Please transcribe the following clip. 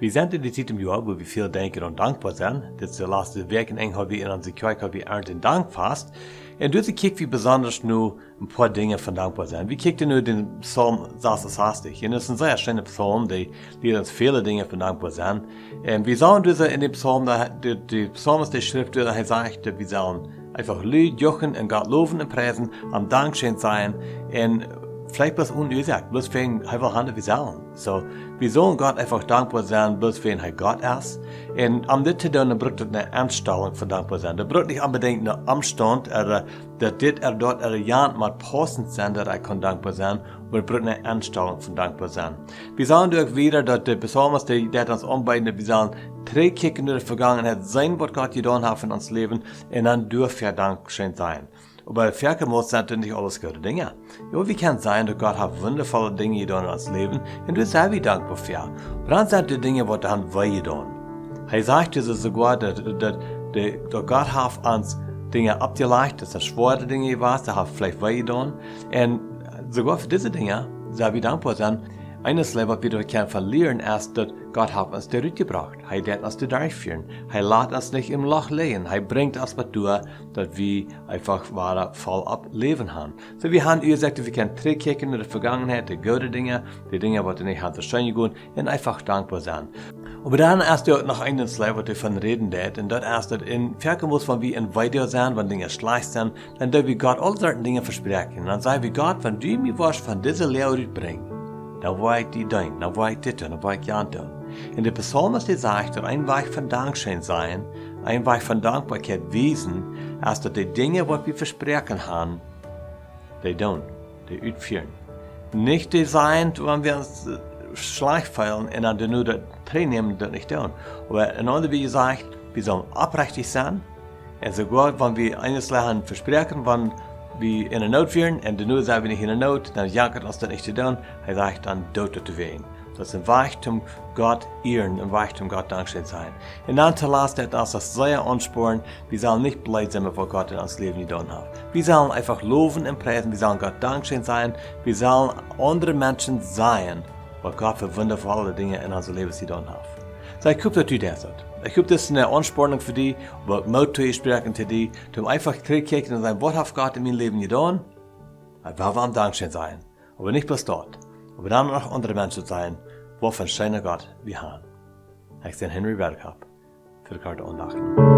Wir sind in der Zeit im Jahr, wo wir viel denken und dankbar sind. Das ist die letzte Woche, haben wir in unserer Kirche Ernst den Dank fast. Und dort kicken wir besonders nur ein paar Dinge von dankbar sein. Wir kicken nur den Psalm 66. Und das ist ein sehr schöner Psalm, der uns viele Dinge von dankbar sein. Und wir sagen in dem Psalm, der Psalm ist die Schrift, der sagt, wir sollen einfach Lied, jochen und Gott loben und preisen, am Dankschein sein. Und vielleicht bloß unüsagt, bloß wegen einfach Hand wie sollen. So, wir sollen Gott einfach dankbar sein, bloß wegen Gott ist. Und am dit zu tun, braucht es eine Anstellung von dankbar sein. Da braucht nicht unbedingt eine Umstand, oder dass dit dort jemand mal passend sein, dass kann dankbar sein, aber braucht eine Anstellung von dankbar sein. Wir sagen auch wieder, dass der Psalmist, der uns anbietet, wir sollen zurückkicken in die Vergangenheit, sein, was Gott getan hat in uns Leben, und dann dürfen wir dankbar sein. Aber verkehrt sind nicht alles gute Dinge. Ja, wie kann es sein, dass Gott hat wundervolle Dinge getan in uns Leben und du sei wie dankbar für. Aber dann sind die Dinge, die dann weh getan. Er sagt es sogar, dass Gott hat uns Dinge abgelegt, dass das schwere Dinge waren, das hat vielleicht weh getan. Und sogar für diese Dinge sei wie dankbar sein. Eines Leben, was wir können verlieren, ist, dass Gott hat uns zurückgebracht. Er wird uns durchführen. Er lässt uns nicht im Loch liegen. Er bringt uns was durch, dass wir einfach voll ableben haben. So wir haben gesagt, wir können zurückkicken in die Vergangenheit, die guten Dinge, die Dinge, die nicht haben, so schön gegangen, und einfach dankbar sein. Aber dann erst noch eines Leben, was wir von reden wird, und das erst, dass in Verkehrmus, wenn wir in Weiter sind, wenn Dinge schlecht sind, dann dürfen wir Gott all solche Dinge versprechen. Dann sagen wir Gott, wenn du mir was von dieser Lehre bringst, dann will ich die tun, dann will ich das tun, dann will ich ja tun. Und der Psalmist sagt, dass ein Weg von Dankschein sein, ein Weg von Dankbarkeit wesen, als dass die Dinge, die wir versprechen haben, die tun, die ausführen. Nicht die sein, wenn wir uns schlecht fühlen und dann nur das nehmen, das nicht tun. Aber in anderen, wie gesagt, wir sollen aufrichtig sein, und sogar, wenn wir eines Lernen versprechen, wenn wir in der Not wären, und nur sagen wir nicht in der Not, dann jankert uns das nicht zu tun, er sagt dann, dort zu wehen. Das ist ein Weichtum Gott ehren, ein Weichtum Gott Dankschein sein. Und dann zu lassen, dass das sehr ansporen, wir sollen nicht blöd sein, was Gott in uns Leben getan hat. Wir sollen einfach loben und preisen, wir sollen Gott Dankschein sein, wir sollen andere Menschen sein, was Gott für wundervolle Dinge in unser Leben getan hat. So, ich hoffe, dass du das hast. Ich hoffe, das ist eine Anspornung für dich, was Mut zu sprechen zu dir, um einfach zurückzukicken und sagen, was hat Gott in meinem Leben getan? Ich will am Dankschein sein. Aber nicht bloß dort. Aber dann auch andere Menschen sein, wovon schöner Gott wir haben. Ich bin Henry Bergkap für die Karte Andachten.